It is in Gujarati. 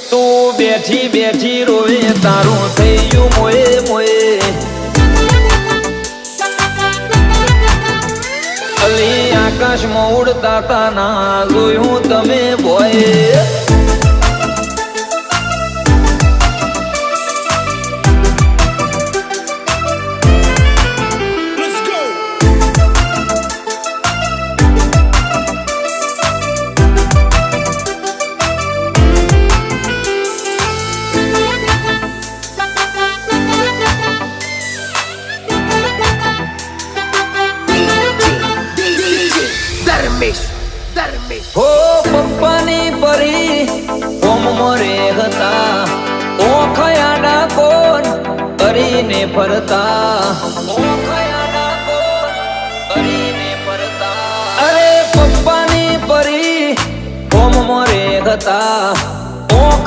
તું બેઠી બેઠી રોવે તારું થઈ ગયું મોએ મોએ અલી આકાશમાં ઉડતા તાના જોયું તમે બોય હો પપ્પાની પરી ઓમ મોરે હતા ઓ ખયાડા કોણ કરીને ફરતા ઓ ખયાડા કોણ કરીને ફરતા અરે પપ્પાની પરી ઓમ મોરે હતા